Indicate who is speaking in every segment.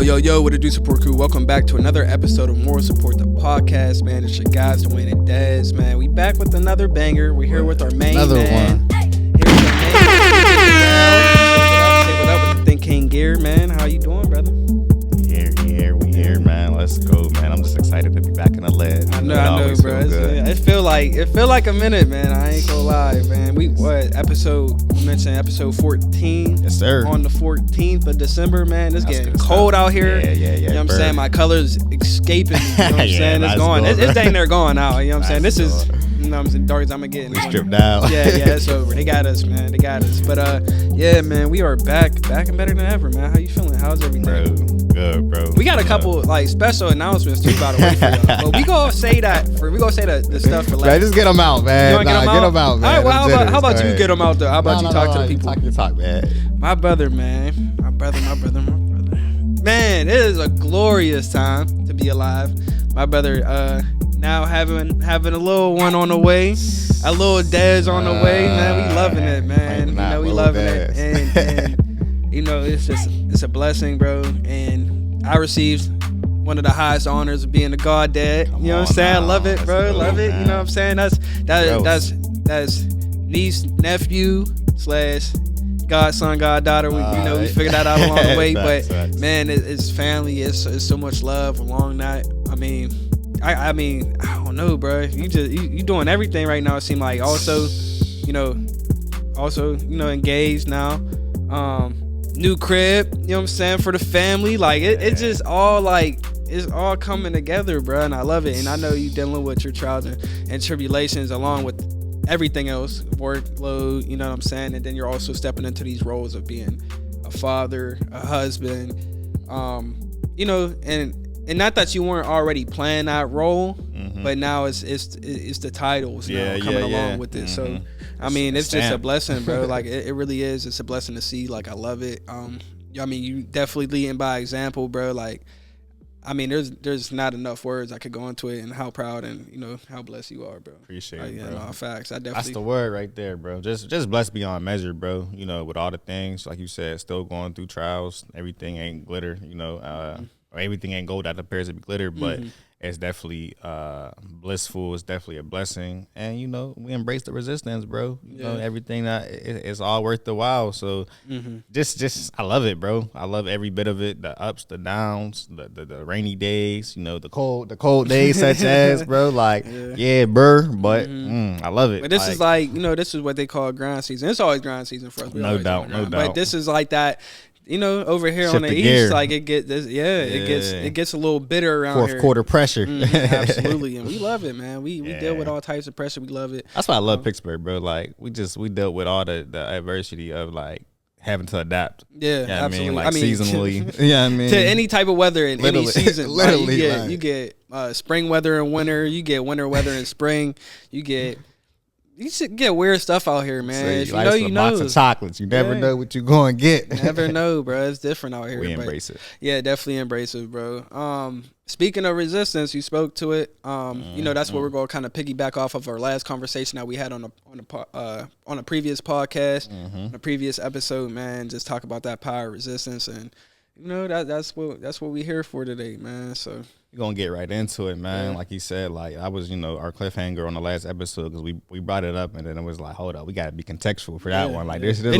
Speaker 1: Yo, what it do, support crew? Welcome back to another episode of Moral Support the Podcast, man. It's your guys, Duane and Des, man. We back with another banger. We're here with our main man.
Speaker 2: One.
Speaker 1: Here's our main man. Say what up with the Think King Gear, man. How you doing, brother?
Speaker 2: We here, man. Let's go, man. I'm just excited to be back in the lab.
Speaker 1: I know, bro. It feel like a minute, man. I ain't gonna lie, man. You mentioned episode 14.
Speaker 2: Yes, sir.
Speaker 1: On the 14th of December, man. It's getting cold out here.
Speaker 2: Yeah.
Speaker 1: You know what I'm saying? My colors escaping. You know what I'm saying? It's gone. It's dang near gone out. You know what I'm saying? This is, you know what I'm saying, dark as I'm getting.
Speaker 2: We stripped out.
Speaker 1: Yeah, it's over. They got us, man. They got us. But yeah, man, we are back and better than ever, man. How you feeling? How's everything?
Speaker 2: Good, bro.
Speaker 1: We got a couple like special announcements too, by the way, for y'all. But we gonna say the stuff for last.
Speaker 2: Man, just get them out, man.
Speaker 1: You get them out, man. All right, well, how about you get them out though? How about you talk to the people?
Speaker 2: Talk, man.
Speaker 1: My brother, man. My brother. Man, it is a glorious time to be alive. My brother, now having a little one on the way, a little Des on the way, man. We loving it, man. You know, we loving it, and you know, it's a blessing, bro. And I received one of the highest honors of being a god dad. You know what I'm saying? Love it, bro. Love it. You know what I'm saying? That's niece, nephew / godson, goddaughter. We figured that out along the way. But man, it's family. It's so much love along that. I mean, I don't know, bro. You doing everything right now. It seems like also, engaged now. New crib, you know what I'm saying, for the family. Like it's just all it's all coming together, bro. And I love it. And I know you dealing with your trials and tribulations along with everything else, workload, you know what I'm saying? And then you're also stepping into these roles of being a father, a husband, and not that you weren't already playing that role, but now it's the titles coming along with it. So I mean, it's just a blessing, bro. Like it really is. It's a blessing to see. Like I love it. I mean, you definitely leading by example, bro. Like, I mean, there's not enough words I could go into it, and how proud and how blessed you are, bro.
Speaker 2: Appreciate it, bro.
Speaker 1: No, facts. I definitely.
Speaker 2: That's the word right there, bro. Just blessed beyond measure, bro. With all the things, like you said, still going through trials. Everything ain't glitter, or everything ain't gold that appears to be glitter, but it's definitely blissful. It's definitely a blessing, and we embrace the resistance, bro. Everything that it's all worth the while. So just I love it, bro. I love every bit of it. The ups, the downs, the rainy days, the cold days, such as, bro. Like but I love it.
Speaker 1: But this is this is what they call grind season. It's always grind season for us.
Speaker 2: No doubt.
Speaker 1: But this is like that. Over here
Speaker 2: Shift
Speaker 1: on the
Speaker 2: gear.
Speaker 1: east, like it gets a little bitter around
Speaker 2: Fourth quarter pressure.
Speaker 1: Absolutely, and we love it, man. We deal with all types of pressure. We love it.
Speaker 2: That's why I love Pittsburgh, bro. Like we dealt with all the adversity of like having to adapt.
Speaker 1: Yeah, absolutely.
Speaker 2: I mean, seasonally.
Speaker 1: To any type of weather in any season.
Speaker 2: Literally,
Speaker 1: you get spring weather in winter. You get winter weather in spring. You should get weird stuff out here, man.
Speaker 2: So you know. Box of chocolates. You never know what you're going to get.
Speaker 1: Never know, bro. It's different out here.
Speaker 2: We embrace it.
Speaker 1: Yeah, definitely embrace it, bro. Speaking of resistance, you spoke to it. That's what we're going to kind of piggyback off of our last conversation that we had on a previous podcast, on a previous episode, man. Just talk about that power of resistance, and that's what we here for today, man. So.
Speaker 2: We're going to get right into it, man. Yeah. Like you said, like I was, our cliffhanger on the last episode because we brought it up and then it was like, hold up, we got to be contextual for that one. Like there's a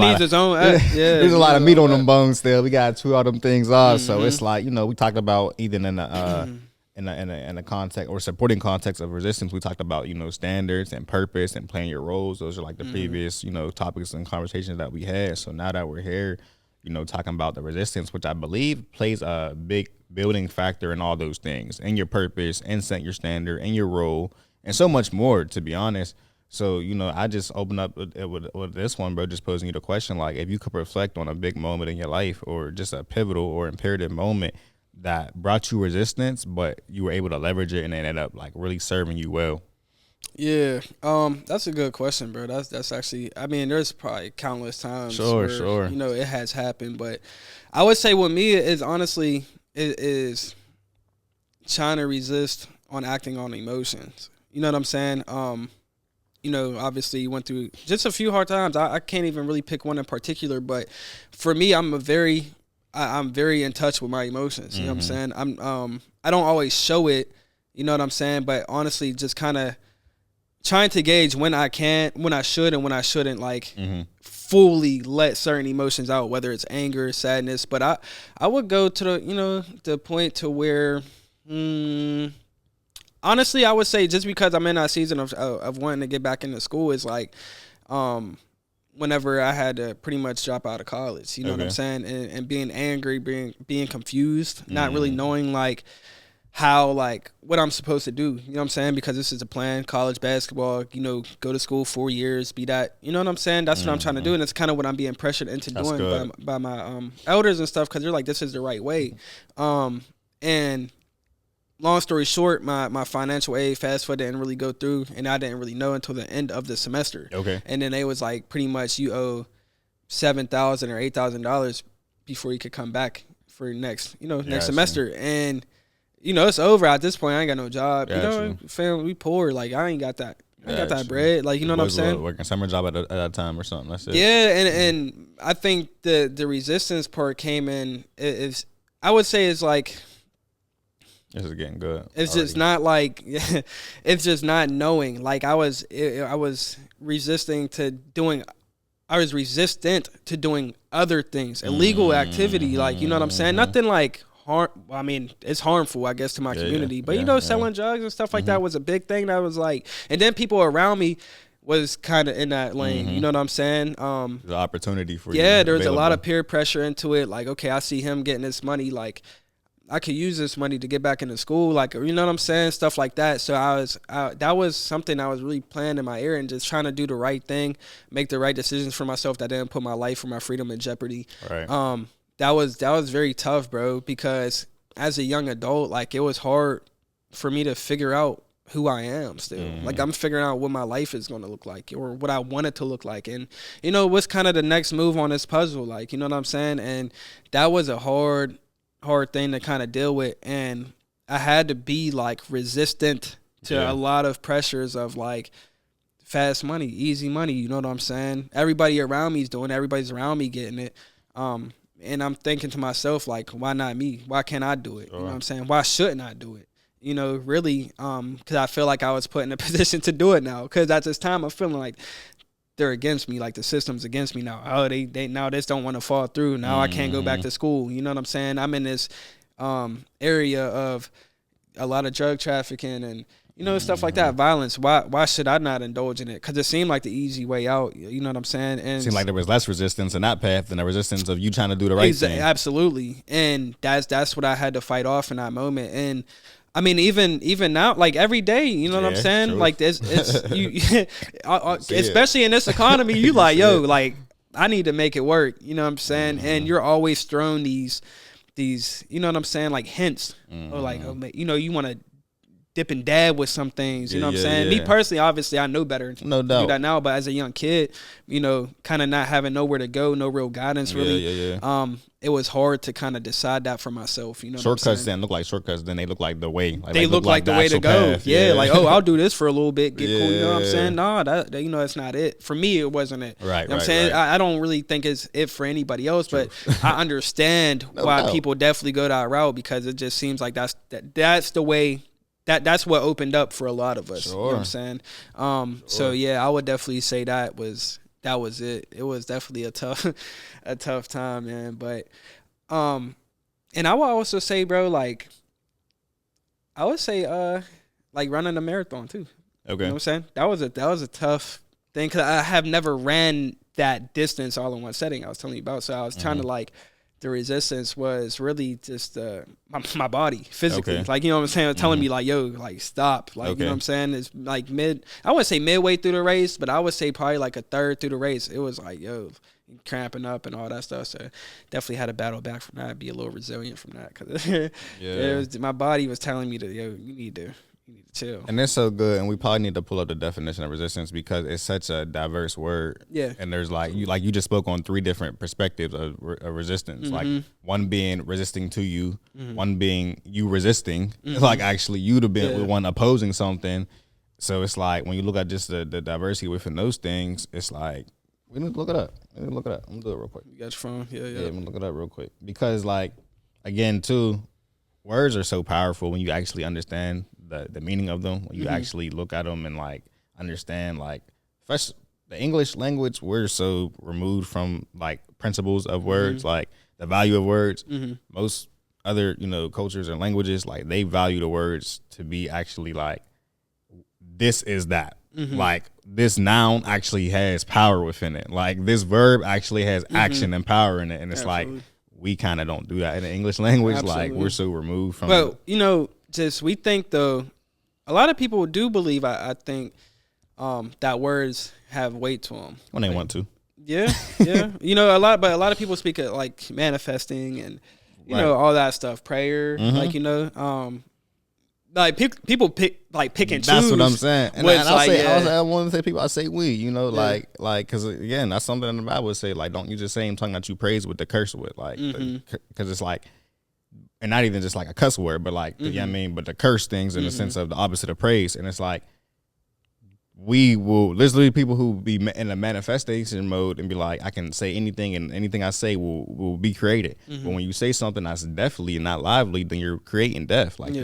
Speaker 2: lot of meat on them bones still. We got to chew all them things off. So it's like, we talked about even in the context or supporting context of resistance, we talked about, standards and purpose and playing your roles. Those are like the previous, topics and conversations that we had. So now that we're here, talking about the resistance, which I believe plays a big building factor in all those things, and your purpose, and set your standard, and your role, and so much more, to be honest. So, I just open up with this one, bro, just posing you the question, like, if you could reflect on a big moment in your life, or just a pivotal or imperative moment that brought you resistance, but you were able to leverage it and it ended up, like, really serving you well.
Speaker 1: Yeah, that's a good question, bro. That's actually, I mean, there's probably countless times
Speaker 2: Sure.
Speaker 1: It has happened, but I would say with me is honestly is trying to resist on acting on emotions. You know what I'm saying? Obviously you went through just a few hard times. I can't even really pick one in particular, but for me, I'm a very I'm very in touch with my emotions. You know what I'm saying? I don't always show it. You know what I'm saying? But honestly, just kind of trying to gauge when I should, and when I shouldn't, like fully let certain emotions out, whether it's anger, sadness. But I would go to the point to where, honestly, I would say just because I'm in that season of wanting to get back into school is like, whenever I had to pretty much drop out of college, you know what I'm saying? And being angry, being confused, not really knowing like how, like what I'm supposed to do, you know what I'm saying? Because this is a plan, college basketball, go to school 4 years, be that, you know what I'm saying? That's what I'm trying to do. And it's kind of what I'm being pressured into doing by my elders and stuff, because they're like, this is the right way. And long story short, my financial aid, FAFSA, didn't really go through, and I didn't really know until the end of the semester.
Speaker 2: Okay. And
Speaker 1: then they was like, pretty much you owe $7,000 or $8,000 before you could come back for next semester. And it's over at this point. I ain't got no job. Family, we poor. Like I ain't got that. I ain't got that bread. Like, you know what I'm saying?
Speaker 2: Working summer job at a time or something. That's it.
Speaker 1: Yeah, and I think the resistance part came in. Is I would say it's like,
Speaker 2: this is getting good.
Speaker 1: It's already. Just not like, it's just not knowing. Like I was resistant to doing other things, illegal activity. Like, you know what I'm saying? Nothing like I mean, it's harmful, I guess, to my community. But selling drugs and stuff like that was a big thing. That was like, and then people around me was kind of in that lane. You know what I'm saying?
Speaker 2: The opportunity for you.
Speaker 1: Yeah, there was a lot of peer pressure into it. Like, okay, I see him getting this money. Like, I could use this money to get back into school. Like, you know what I'm saying? Stuff like that. So that was something I was really planning in my ear and just trying to do the right thing, make the right decisions for myself that didn't put my life or my freedom in jeopardy.
Speaker 2: Right.
Speaker 1: That was very tough, bro, because as a young adult, like it was hard for me to figure out who I am still. Like I'm figuring out what my life is going to look like or what I want it to look like. And, what's kind of the next move on this puzzle? Like, you know what I'm saying? And that was a hard thing to kind of deal with. And I had to be like resistant to a lot of pressures of like fast money, easy money. You know what I'm saying? Everybody around me is doing it. Everybody's around me getting it. And I'm thinking to myself, like, why not me? Why can't I do it? You know what I'm saying? Why shouldn't I do it? Really, because I feel like I was put in a position to do it now. Because at this time, I'm feeling like they're against me, like the system's against me now. Oh, they now this don't want to fall through. Now I can't go back to school. You know what I'm saying? I'm in this area of a lot of drug trafficking and stuff like that, violence. Why should I not indulge in it? Because it seemed like the easy way out. You know what I'm saying? And
Speaker 2: it seemed like there was less resistance in that path than the resistance of you trying to do the right thing.
Speaker 1: Absolutely. And that's what I had to fight off in that moment. And I mean, even now, like every day, you know what I'm saying? True. Like it's you, especially in this economy, you like, yo, like I need to make it work. You know what I'm saying? And you're always thrown these, you know what I'm saying? Like hints or like, you want to dip and dab with some things, you know what I'm saying? Me personally, obviously, I know better to do that now, but as a young kid, kind of not having nowhere to go, no real guidance, really. It was hard to kind of decide that for myself,
Speaker 2: Shortcuts didn't look like shortcuts, then they look like the way. Like,
Speaker 1: they look like the way to go. Path. Yeah, like, oh, I'll do this for a little bit, get cool, you know what I'm saying? No, that that's not it. For me, it wasn't it.
Speaker 2: Right,
Speaker 1: you know what I'm saying? I don't really think it's it for anybody else, but I understand why people definitely go that route, because it just seems like that's the way. That's what opened up for a lot of us. Sure. You know what I'm saying? So yeah, I would definitely say that was it. It was definitely a tough time, man. But and I would also say, bro, like I would say like running a marathon too.
Speaker 2: Okay.
Speaker 1: You know what I'm saying? That was a tough thing, because I have never ran that distance all in one setting I was telling you about. So I was trying to like, the resistance was really just my body physically. Okay. Like, you know what I'm saying? Telling me like, yo, like stop. Like, you know what I'm saying? It's like I wouldn't say midway through the race, but I would say probably like a third through the race. It was like, yo, cramping up and all that stuff. So definitely had to battle back from that, be a little resilient from that. Cause my body was telling me that, yo, you need to chill.
Speaker 2: And it's so good, and we probably need to pull up the definition of resistance, because it's such a diverse word.
Speaker 1: Yeah.
Speaker 2: And there's like you just spoke on 3 different perspectives of resistance. Like one being resisting to you, one being you resisting, like actually you'd have been one opposing something. So it's like when you look at just the diversity within those things, it's like We need to look it up. I'm gonna do it real quick.
Speaker 1: You got your phone? Yeah.
Speaker 2: I'm gonna look it up real quick because, like, again, too, words are so powerful when you actually understand the meaning of them. When you actually look at them and like understand, like, first, the English language, we're so removed from like principles of words, like the value of words. Most other, cultures and languages, like, they value the words to be actually like, this is that. Like, this noun actually has power within it. Like, this verb actually has action and power in it. And it's like, we kind of don't do that in the English language. Like, we're so removed from it.
Speaker 1: Well, we think, though, a lot of people do believe, I think, that words have weight to them.
Speaker 2: When they want to.
Speaker 1: Yeah. A lot of people speak of, like, manifesting and, all that stuff. Prayer, like people pick and choose.
Speaker 2: That's what I'm saying. And I want to say people. I say we. Like because again, that's something in the Bible would say. Like, don't use the same tongue that you praise with the curse with. Like, because it's like, and not even just like a cuss word, but like, you know what I mean. But the curse things in the sense of the opposite of praise, and it's like, there's literally people who be in a manifestation mode and be like, I can say anything and anything I say will be created. But when you say something that's definitely not lively, then you're creating death. Like,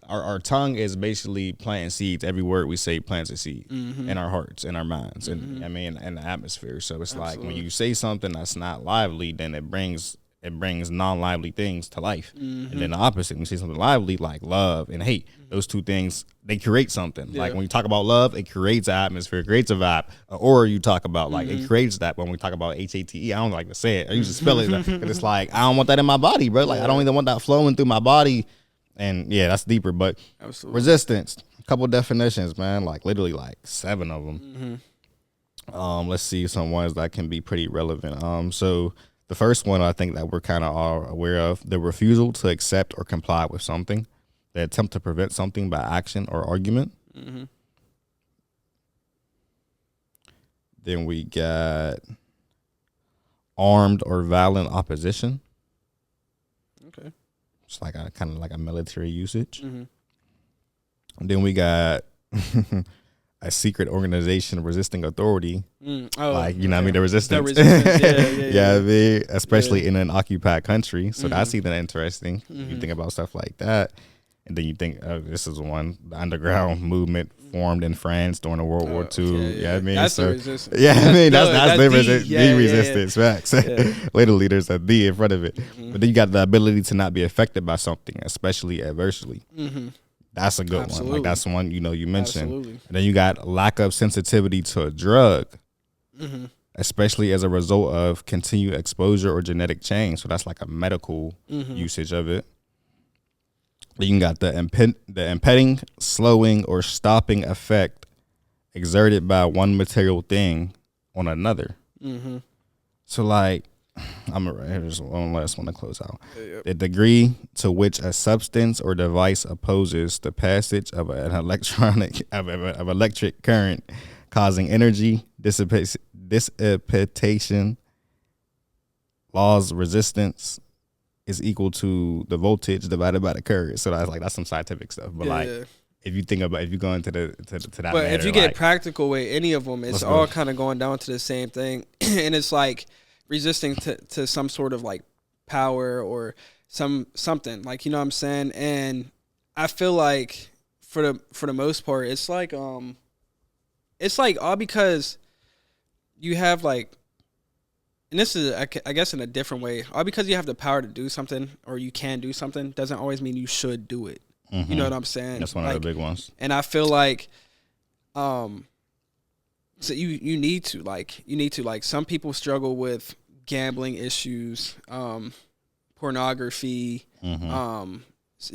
Speaker 2: our tongue is basically planting seeds. Every word we say plants a seed in our hearts, in our minds, and in the atmosphere. So it's like, when you say something that's not lively, then it brings non-lively things to life. And then the opposite, when you say something lively, like love and hate, those two things, they create something. Like, when you talk about love, it creates an atmosphere, it creates a vibe. Or you talk about, like, it creates that. When we talk about HATE, I don't like to say it. I used to spell it, but it's like, I don't want that in my body, bro. Like, I don't even want that flowing through my body. And yeah, that's deeper. But resistance, a couple definitions, man. Like, literally like 7 of them. Let's see some ones that can be pretty relevant. So the first one, I think that we're kind of all aware of: the refusal to accept or comply with something, the attempt to prevent something by action or argument. Then we got armed or violent opposition.
Speaker 1: Okay,
Speaker 2: it's like a kind of like a military usage. And then we got a secret organization resisting authority. Like, you know what I mean? The resistance. I mean, especially in an occupied country. So that's even interesting. You think about stuff like that. And then you think, this is one, the underground movement formed in France during the World War II. Yeah, I mean,
Speaker 1: that's the resistance.
Speaker 2: Yeah, I mean, that's the resistance. Facts. Literally, there's a D in front of it. But then you got the ability to not be affected by something, especially adversely. That's a good one. Like, that's one, you mentioned. And then you got lack of sensitivity to a drug, especially as a result of continued exposure or genetic change. So that's like a medical usage of it. Then you got the impeding, slowing, or stopping effect exerted by one material thing on another. So, like, here's one last one to close out. The degree to which a substance or device opposes the passage of an electric current, causing energy dissipation, Law's resistance is equal to the voltage divided by the current. So that's some scientific stuff. But if you think about, if you go into to that,
Speaker 1: but if you get practical with any of them, it's all kind of going down to the same thing, and it's like resisting to some sort of like power or something, like, you know what I'm saying. And I feel like for the most part, it's like all because you have like, and this is I guess in a different way, all because you have the power to do something or you can do something doesn't always mean you should do it. You know what I'm saying?
Speaker 2: That's one of the big ones.
Speaker 1: And I feel like so you need to like some people struggle with gambling issues, pornography,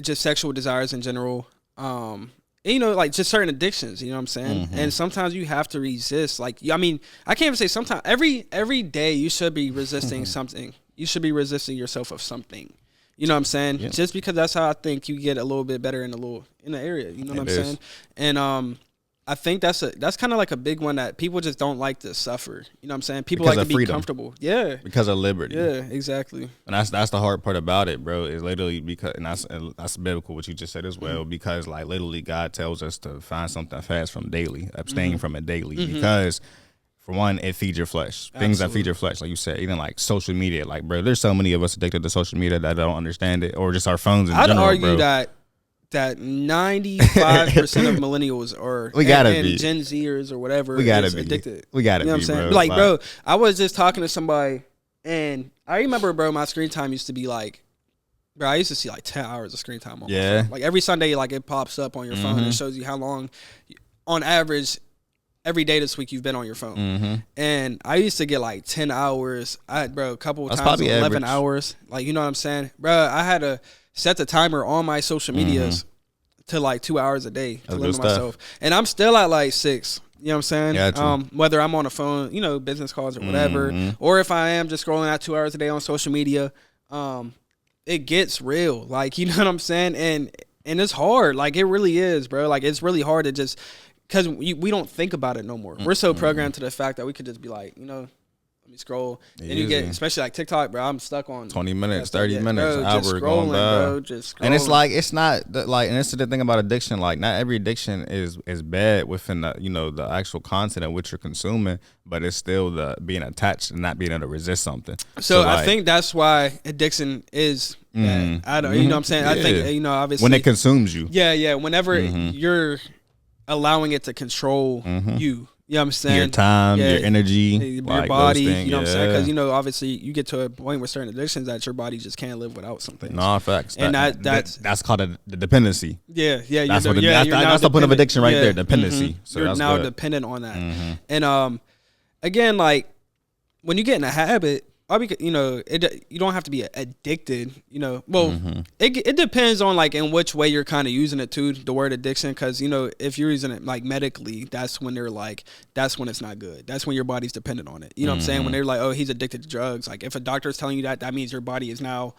Speaker 1: just sexual desires in general, and, like just certain addictions, you know what I'm saying? And sometimes you have to resist. Like, I mean, I can't even say sometimes. Every day you should be resisting something. You should be resisting yourself of something. You know what I'm saying? Yeah. Just because that's how I think you get a little bit better in the area. You know what I'm saying? And I think that's kind of like a big one that people just don't like to suffer. You know what I'm saying? People because like to be comfortable. Yeah.
Speaker 2: Because of liberty.
Speaker 1: Yeah, exactly.
Speaker 2: And that's the hard part about it, bro, is literally because, and that's biblical what you just said as well, because like literally God tells us to find something fast from daily, abstain from it daily, because for one, it feeds your flesh. Things that feed your flesh, like you said, even like social media. Like, bro, there's so many of us addicted to social media that don't understand it, or just our phones in general. I'd
Speaker 1: argue that 95% of millennials are and Gen Zers or whatever is addicted.
Speaker 2: We gotta be,
Speaker 1: what I'm saying? Like, bro, I was just talking to somebody, and I remember, bro, my screen time used to be like, bro, I used to see like 10 hours of screen time on my phone. Like every Sunday, like it pops up on your phone and shows you how long, on average, every day this week you've been on your phone. And I used to get like 10 hours. A couple of times 11 average. Hours. Like, you know what I'm saying? Bro, I had to set the timer on my social medias to like 2 hours a day to limit myself. And I'm still at like 6. You know what I'm saying?
Speaker 2: Gotcha.
Speaker 1: Whether I'm on a phone, you know, business calls or whatever, or if I am just scrolling out 2 hours a day on social media, it gets real. Like, you know what I'm saying? And it's hard. Like, it really is, bro. Like, it's really hard to just, because we don't think about it no more. We're so programmed to the fact that we could just be like, you know, let me scroll. And you get, especially like TikTok, bro, I'm stuck on
Speaker 2: 20 minutes, 30 minutes,
Speaker 1: bro,
Speaker 2: hour going by.
Speaker 1: Bro, just scrolling.
Speaker 2: And it's like, it's not like, and this is the thing about addiction. Like, not every addiction is bad within the, you know, the actual content of which you're consuming, but it's still the being attached and not being able to resist something.
Speaker 1: So like, I think that's why addiction is bad. I don't, you know what I'm saying? I think, you know, obviously.
Speaker 2: When it consumes you.
Speaker 1: Yeah. Whenever you're allowing it to control you. You know what I'm saying?
Speaker 2: Your time, your energy,
Speaker 1: your like body, you know what I'm saying? Because, you know, obviously you get to a point with certain addictions that your body just can't live without something.
Speaker 2: No, facts.
Speaker 1: And that's
Speaker 2: called the dependency.
Speaker 1: Yeah.
Speaker 2: That's the point of addiction right there, dependency. So
Speaker 1: you're now dependent on that. And again, like, when you get in a habit, you know, you don't have to be addicted, you know. Well, it depends on, like, in which way you're kind of using it too, the word addiction, because, you know, if you're using it, like, medically, that's when they're like, that's when it's not good. That's when your body's dependent on it. You know what I'm saying? When they're like, oh, he's addicted to drugs. Like, if a doctor is telling you that, that means your body is now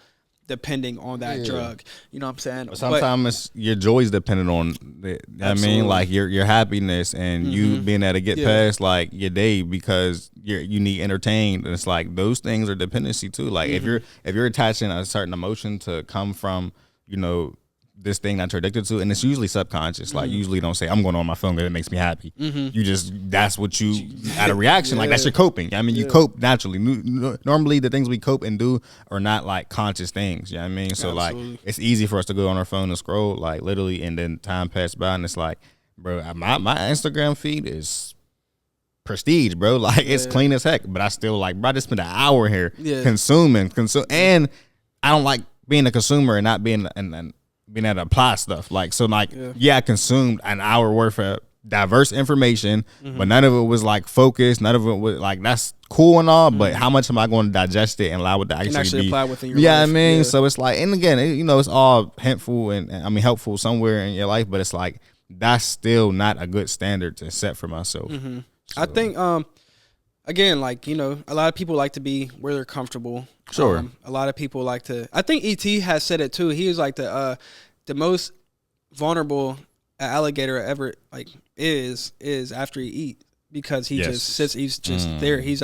Speaker 1: depending on that drug. You know what I'm saying?
Speaker 2: Sometimes your joy is dependent on it. I mean, like your happiness and you being able to get past like your day because you need entertained. And it's like those things are dependency too. Like if you're attaching a certain emotion to come from, you know, this thing that you're addicted to, and it's usually subconscious. Like usually don't say I'm going on my phone because it makes me happy. You just, that's what you out of reaction. Like that's your coping. I mean, you cope naturally. Normally the things we cope and do are not like conscious things. You know what I mean? So like it's easy for us to go on our phone and scroll like literally, and then time passed by and it's like, bro, my Instagram feed is prestige, bro. Like it's clean as heck, but I still like, bro, I just spent an hour here consuming, and I don't like being a consumer and not being being able to apply stuff. Like, so like, I consumed an hour worth of diverse information, but none of it was like focused. None of it was like, that's cool and all, but how much am I going to digest it and allow it to actually be,
Speaker 1: apply within your life.
Speaker 2: I mean, so it's like, and again, you know, it's all helpful and I mean, helpful somewhere in your life, but it's like, that's still not a good standard to set for myself. So.
Speaker 1: I think, again, like, you know, a lot of people like to be where they're comfortable.
Speaker 2: Sure.
Speaker 1: A lot of people like to, I think E.T. has said it too. He was like the most vulnerable an alligator ever like is after he eat, because he just sits, he's just there. He's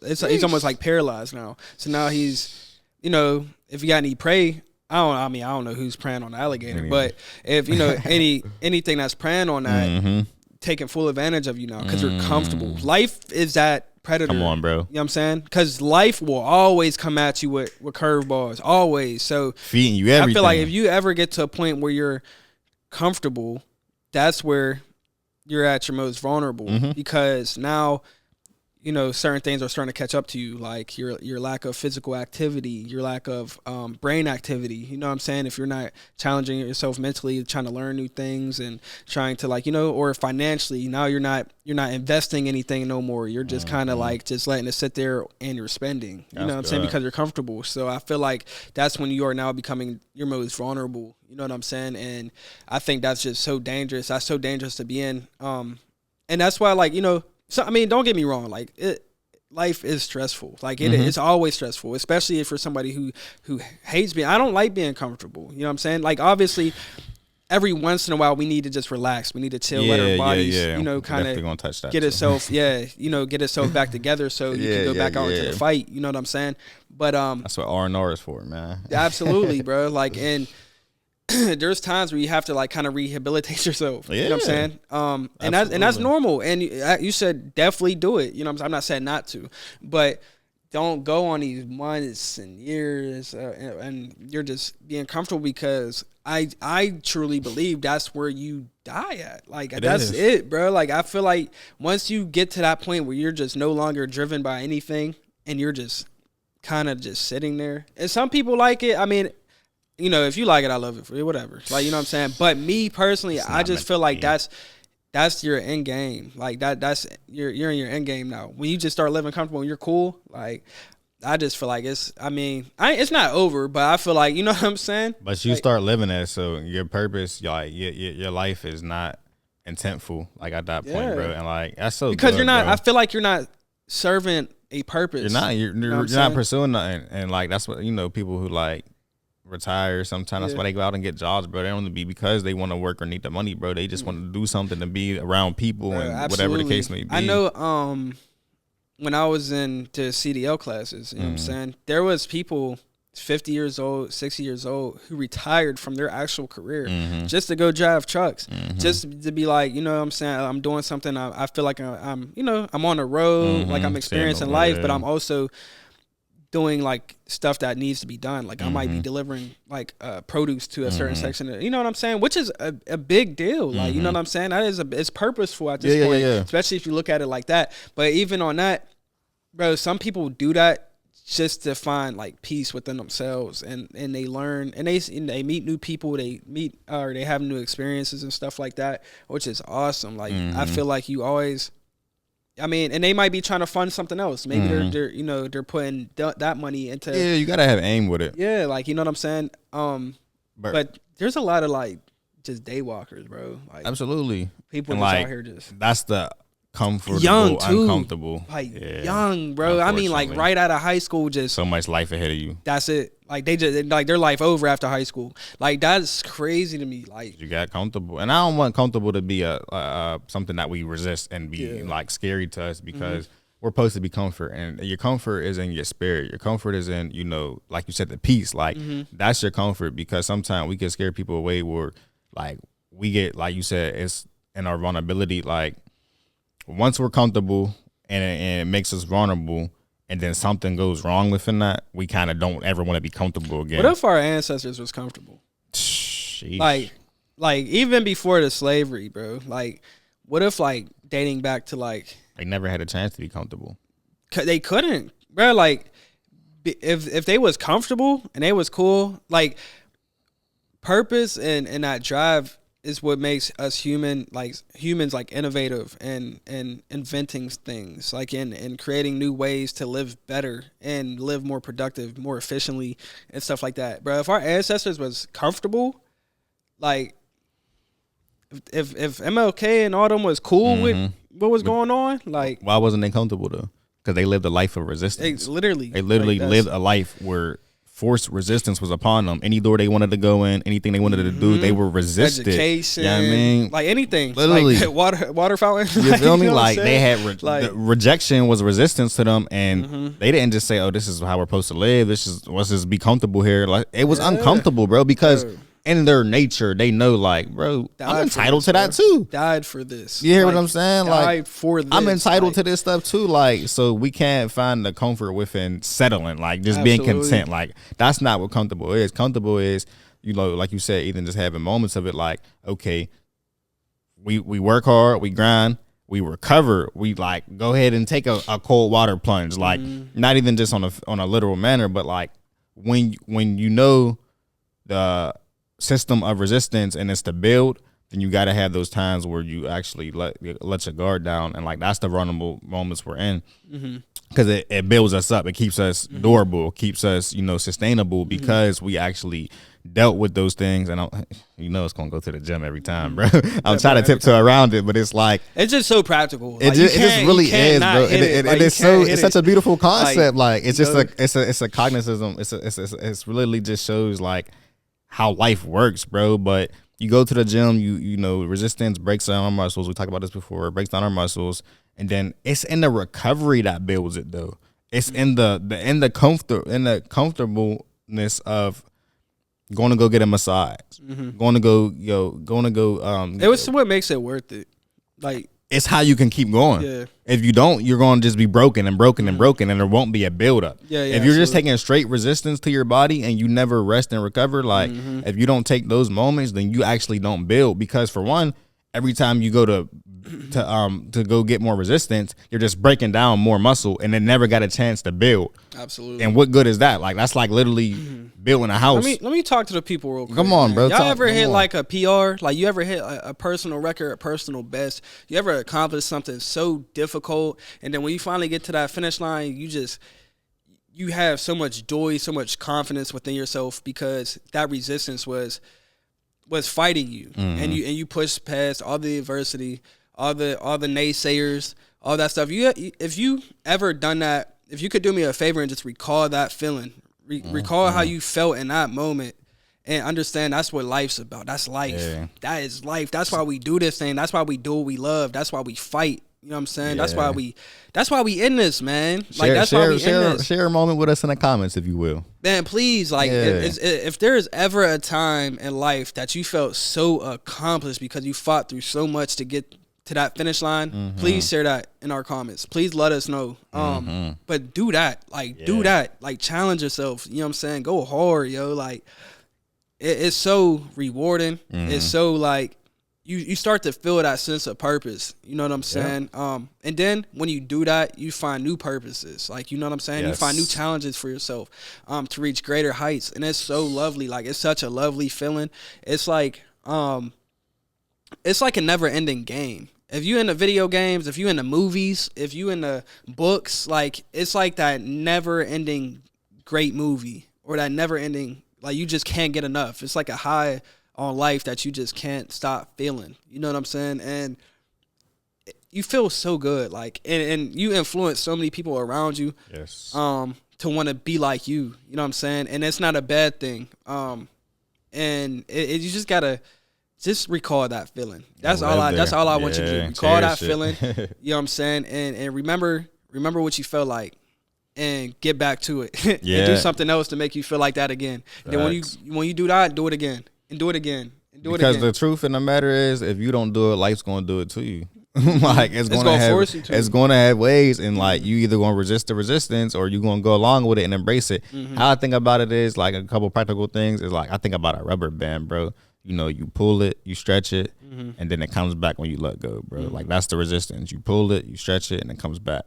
Speaker 1: he's almost like paralyzed now. So now he's, you know, if you got any prey, I don't know who's preying on the alligator, but if you know anything that's preying on that, taking full advantage of you now because you're comfortable. Life is that predator.
Speaker 2: Come on, bro.
Speaker 1: You know what I'm saying? Because life will always come at you with curveballs, always. So
Speaker 2: feeding you everything.
Speaker 1: I feel like if you ever get to a point where you're comfortable, that's where you're at your most vulnerable, because now, you know, certain things are starting to catch up to you, like your lack of physical activity, your lack of brain activity. You know what I'm saying? If you're not challenging yourself mentally, trying to learn new things and trying to, like, you know, or financially, now you're not investing anything no more. You're just kind of like just letting it sit there and you're spending. You know what I'm saying? Because you're comfortable. So I feel like that's when you are now becoming your most vulnerable. You know what I'm saying? And I think that's just so dangerous. That's so dangerous to be in. And that's why, like, you know, so, I mean, don't get me wrong. Like, life is stressful. Like, it's always stressful, especially if you're somebody who hates being. I don't like being comfortable. You know what I'm saying? Like, obviously, every once in a while, we need to just relax. We need to chill, let our bodies, you know, kind of get itself, you know, get itself back together so you can go back out into the fight. You know what I'm saying? But
Speaker 2: that's what R&R is for, man.
Speaker 1: Absolutely, bro. Like, and there's times where you have to like kind of rehabilitate yourself.
Speaker 2: Yeah.
Speaker 1: You know what I'm saying? And that's normal. And you said definitely do it. You know what I'm saying? I'm not saying not to, but don't go on these months and years and you're just being comfortable, because I truly believe that's where you die at. Like, that's it, bro. Like, I feel like once you get to that point where you're just no longer driven by anything and you're just kind of just sitting there. And some people like it. I mean, you know, if you like it, I love it for you, whatever. Like, you know what I'm saying? But me personally, I just feel like that's your end game. Like, that's you're in your end game now. When you just start living comfortable and you're cool, like, I just feel like it's not over, but I feel like, you know what I'm saying?
Speaker 2: But you start living it, so your purpose, like your life is not intentful, like at that point, bro. And like, that's so
Speaker 1: because
Speaker 2: good,
Speaker 1: you're not.
Speaker 2: bro.
Speaker 1: I feel like you're not serving a purpose.
Speaker 2: You're not. You're not pursuing nothing, and like that's what, you know, people who like retire sometimes. That's why they go out and get jobs, bro. They don't want to be because they want to work or need the money, bro. They just want to do something to be around people and whatever the case may be.
Speaker 1: I know. When I was into CDL classes, you know what I'm saying, there was people 50 years old, 60 years old who retired from their actual career just to go drive trucks, just to be like, you know what I'm saying, I'm doing something. I feel like I'm you know, I'm on the road, like I'm experiencing life, but I'm also doing like stuff that needs to be done. Like I might be delivering like produce to a certain section of, you know what I'm saying, which is a big deal. Like, you know what I'm saying, that is it's purposeful at this point, especially if you look at it like that. But even on that, bro, some people do that just to find like peace within themselves, and they learn and they meet new people, they meet or they have new experiences and stuff like that, which is awesome. Like I feel like you always, I mean, and they might be trying to fund something else. Maybe they're you know, they're putting that money into,
Speaker 2: you gotta have aim with it.
Speaker 1: Yeah, like, you know what I'm saying. But there's a lot of like just day walkers, bro. Like, absolutely, people just
Speaker 2: like,
Speaker 1: out here just,
Speaker 2: that's the comfortable,
Speaker 1: young too,
Speaker 2: uncomfortable,
Speaker 1: like young, bro. I mean, like right out of high school, just
Speaker 2: so much life ahead of you.
Speaker 1: That's it. Like they just like their life over after high school. Like that's crazy to me. Like
Speaker 2: you got comfortable, and I don't want comfortable to be a something that we resist and be like scary to us, because we're supposed to be comfort, and your comfort is in your spirit. Your comfort is in, you know, like you said, the peace. Like that's your comfort, because sometimes we can scare people away where like we get, like you said, it's in our vulnerability. Like once we're comfortable and it makes us vulnerable, and then something goes wrong within that, we kind of don't ever want to be comfortable again.
Speaker 1: What if our ancestors was comfortable?
Speaker 2: Sheesh.
Speaker 1: Like even before the slavery, bro. Like what if like dating back to like
Speaker 2: they never had a chance to be comfortable.
Speaker 1: They couldn't, bro. Like if they was comfortable and they was cool, like purpose and that drive is what makes us humans like innovative and inventing things, like and creating new ways to live better and live more productive, more efficiently and stuff like that. Bro, if our ancestors was comfortable, like if MLK and all them was cool with what was going on, like
Speaker 2: why wasn't they comfortable though? Because they lived a life of resistance.
Speaker 1: They literally
Speaker 2: like, lived a life where forced resistance was upon them. Any door they wanted to go in, anything they wanted to do, they were resisted.
Speaker 1: Education,
Speaker 2: you know what I mean?
Speaker 1: Like anything,
Speaker 2: literally,
Speaker 1: like water fountain.
Speaker 2: You feel me? Like they had the rejection was resistance to them, and they didn't just say, "Oh, this is how we're supposed to live. Let's just be comfortable here." Like it was uncomfortable, bro, because in their nature, they know, like, bro, I'm entitled to that too.
Speaker 1: Died for this.
Speaker 2: You hear what I'm saying?
Speaker 1: Died for this.
Speaker 2: I'm entitled to this stuff too. Like, so we can't find the comfort within settling, like just being content. Like, that's not what comfortable is. Comfortable is, you know, like you said, even just having moments of it. Like, okay, we work hard, we grind, we recover, we like go ahead and take a cold water plunge. Like, not even just on a literal manner, but like when you know the system of resistance and it's to build, then you got to have those times where you actually let your guard down, and like that's the vulnerable moments we're in, because it builds us up, it keeps us durable, keeps us, you know, sustainable, because we actually dealt with those things. And you know, it's gonna go to the gym every time, bro. I'm trying to tiptoe around it, but it's like
Speaker 1: it's just so practical.
Speaker 2: It just really is, bro. It's such a beautiful concept. Like it's just it's a cognizism. It's literally just shows like how life works, bro. But you go to the gym, you know, resistance breaks down our muscles. We talked about this before. It breaks down our muscles, and then it's in the recovery that builds it, though. It's in the comfortableness of, going to go get a massage, going to go,
Speaker 1: it was what makes it worth it. Like,
Speaker 2: it's how you can keep going.
Speaker 1: Yeah.
Speaker 2: If you don't, you're going to just be broken and broken and broken, and there won't be a build up.
Speaker 1: Yeah,
Speaker 2: if you're just taking straight resistance to your body and you never rest and recover, like if you don't take those moments, then you actually don't build. Because for one, every time you go to go get more resistance, you're just breaking down more muscle, and then never got a chance to build.
Speaker 1: Absolutely.
Speaker 2: And what good is that? Like, that's like literally building a house.
Speaker 1: Let me talk to the people real quick.
Speaker 2: Come on, bro.
Speaker 1: Y'all ever hit like a PR? Like, you ever hit a personal record, a personal best? You ever accomplish something so difficult, and then when you finally get to that finish line, you have so much joy, so much confidence within yourself because that resistance was fighting you, and you pushed past all the adversity, all the naysayers, all that stuff. If you ever done that, if you could do me a favor and just recall that feeling, recall how you felt in that moment, and understand that's what life's about. That's life. Yeah. That is life. That's why we do this thing. That's why we do what we love. That's why we fight. You know what I'm saying? Yeah. That's why we in this, man. Like, that's why we in this.
Speaker 2: Share a moment with us in the comments, if you will.
Speaker 1: Man, please, like, if there is ever a time in life that you felt so accomplished because you fought through so much to get to that finish line, please share that in our comments. Please let us know. But do that. Like, do that. Like, challenge yourself. You know what I'm saying? Go hard, yo. Like, it's so rewarding. It's so, like, you start to feel that sense of purpose. You know what I'm saying? Yeah. And then when you do that, you find new purposes. Like, you know what I'm saying? Yes. You find new challenges for yourself to reach greater heights. And it's so lovely. Like, it's such a lovely feeling. It's like a never-ending game. If you in the video games, if you in the movies, if you in the books, like, it's like that never-ending great movie, or that never-ending, like, you just can't get enough. It's like a high on life that you just can't stop feeling. You know what I'm saying? And you feel so good, like, and you influence so many people around you.
Speaker 2: Yes.
Speaker 1: To want to be like you. You know what I'm saying? And it's not a bad thing. And you just gotta just recall that feeling. That's all I want you to do. Recall that feeling. You know what I'm saying? And remember what you felt like, and get back to it. And do something else to make you feel like that again. Then when you do that, do it again. And do it again. And do it again.
Speaker 2: Because the truth in the matter is, if you don't do it, life's going to do it to you. Like, it's going to have ways, and like, you either going to resist the resistance, or you're going to go along with it and embrace it. How I think about it is, like, a couple practical things is, like, I think about a rubber band, bro. You know, you pull it, you stretch it, and then it comes back when you let go, bro. Like, that's the resistance. You pull it, you stretch it, and it comes back.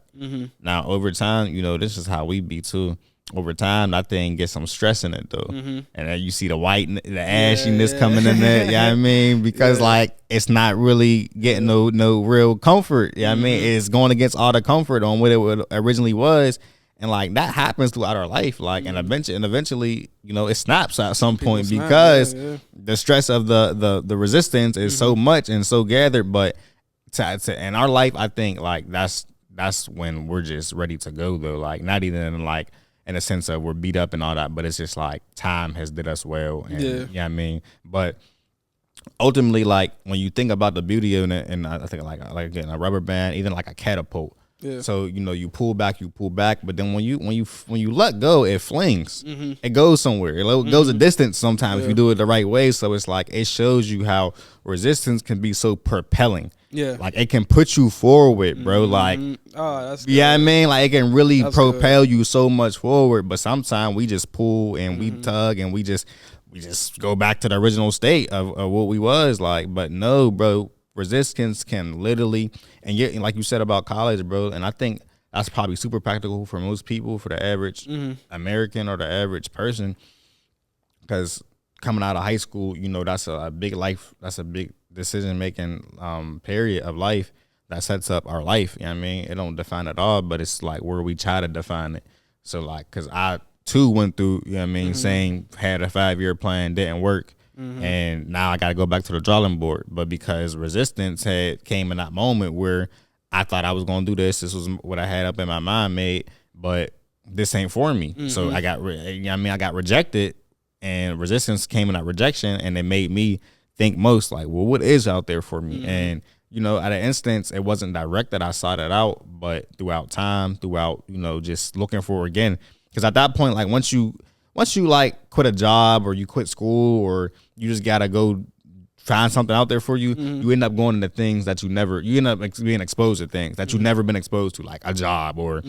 Speaker 2: Now, over time, you know, this is how we be too. Over time, that thing gets some stress in it, though. And then you see the white, the ashiness coming in there, you know what I mean? Because, like, it's not really getting no real comfort, you know what I mean? It's going against all the comfort on what it originally was. And, like, that happens throughout our life. Like, and eventually, you know, it snaps at some point because the stress of the resistance is so much and so gathered. But in our life, I think, like, that's when we're just ready to go, though. Like, not even, like, in a sense of we're beat up and all that, but it's just like time has did us well. And, you know what I mean? But ultimately, like, when you think about the beauty of it, and I think like again, a rubber band, even like a catapult. Yeah. So, you know, you pull back, but then when you let go, it flings. It goes somewhere. It goes a distance sometimes if you do it the right way. So it's like, it shows you how resistance can be so propelling. Yeah, like, it can put you forward, bro. Like, that's good. Yeah, I mean, like, it can really propel you so much forward. But sometimes we just pull and we tug and we just go back to the original state of what we was like. But no, bro, resistance can literally, and yet, like you said about college, bro. And I think that's probably super practical for most people, for the average American or the average person, because coming out of high school, you know, that's a big life. That's a big decision-making period of life that sets up our life. You know what I mean? It don't define it all, but it's like where we try to define it. So, like, because I, too, went through, you know what I mean, saying, had a 5-year plan, didn't work, and now I got to go back to the drawing board. But because resistance came in that moment where I thought I was going to do this was what I had up in my mind made, but this ain't for me. So I got, you know what I mean, I got rejected, and resistance came in that rejection, and it made me think most like, well, what is out there for me? And, you know, at an instance, it wasn't direct that I sought it out, but throughout time, you know, just looking for again. Because at that point, like, once you once you like quit a job or you quit school or you just gotta go find something out there for you, you end up going into things that you end up being exposed to things that you've never been exposed to, like a job or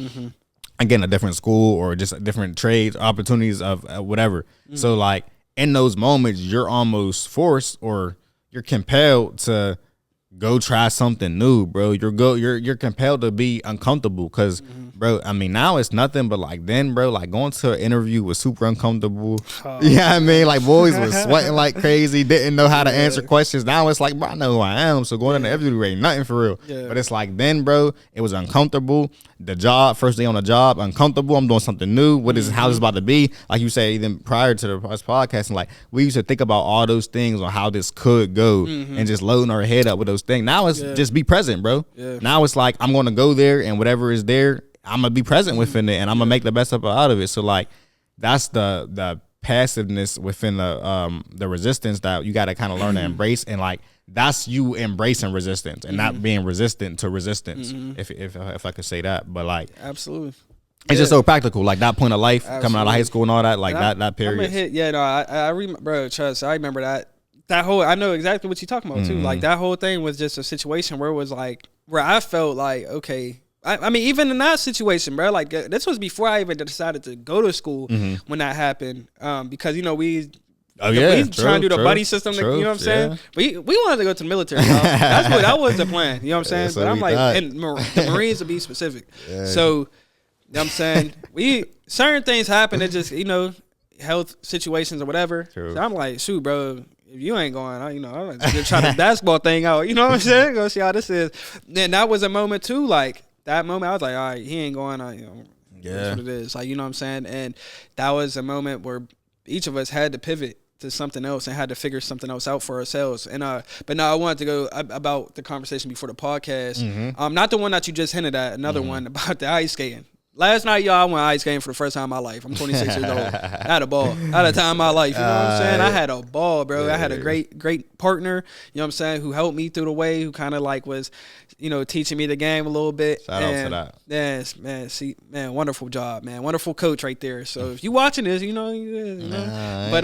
Speaker 2: again a different school or just different trades, opportunities of whatever. So like in those moments, you're almost forced or you're compelled to go try something new, bro. You're compelled to be uncomfortable because, bro, I mean, now it's nothing but like then, bro, like going to an interview was super uncomfortable. Yeah, I mean, like boys was sweating like crazy, didn't know how to answer questions. Now it's like, bro, I know who I am, so going to the interview ain't nothing for real. But it's like then, bro, it was uncomfortable. The job, first day on the job, uncomfortable. I'm doing something new. How's this about to be? Like you said, even prior to the podcast, and like we used to think about all those things on how this could go and just loading our head up with those things. Now it's just be present, bro. Now it's like I'm gonna go there and whatever is there, I'm gonna be present within it and I'm gonna make the best out of it. So like that's the passiveness within the resistance that you gotta kind of learn to embrace, and like that's you embracing resistance and not being resistant to resistance, if I could say that. But like
Speaker 1: absolutely,
Speaker 2: it's just so practical, like that point of life, coming out of high school and all that, like that period.
Speaker 1: I remember, bro, trust, I remember that whole, I know exactly what you're talking about too. Like that whole thing was just a situation where it was like, where I felt like, okay, I mean, even in that situation, bro, like this was before I even decided to go to school when that happened, because we trying to do the buddy system, you know what I'm saying? But we wanted to go to the military. That was the plan, you know what I'm saying? But I'm like, and the Marines to be specific. So, you know what I'm saying? Certain things happen, it just, health situations or whatever. So I'm like, shoot, bro, if you ain't going, I'm going to try the basketball thing out, you know what I'm saying? Go see how this is. Then that was a moment too, like that moment I was like, all right, he ain't going, that's what it is. Like, you know what I'm saying? And that was a moment where each of us had to pivot to something else and had to figure something else out for ourselves. And but now I wanted to go about the conversation before the podcast. Not the one that you just hinted at, another one about the ice skating. Last night, y'all, I went ice skating for the first time in my life. I'm 26 years old. I had a ball. I had a time in my life. You know what I'm saying? I had a ball, bro. I had a great partner, you know what I'm saying, who helped me through the way, who kind of like was, teaching me the game a little bit.
Speaker 2: Shout out to that.
Speaker 1: Yes, man, wonderful job, man. Wonderful coach right there. So if you watching this, But,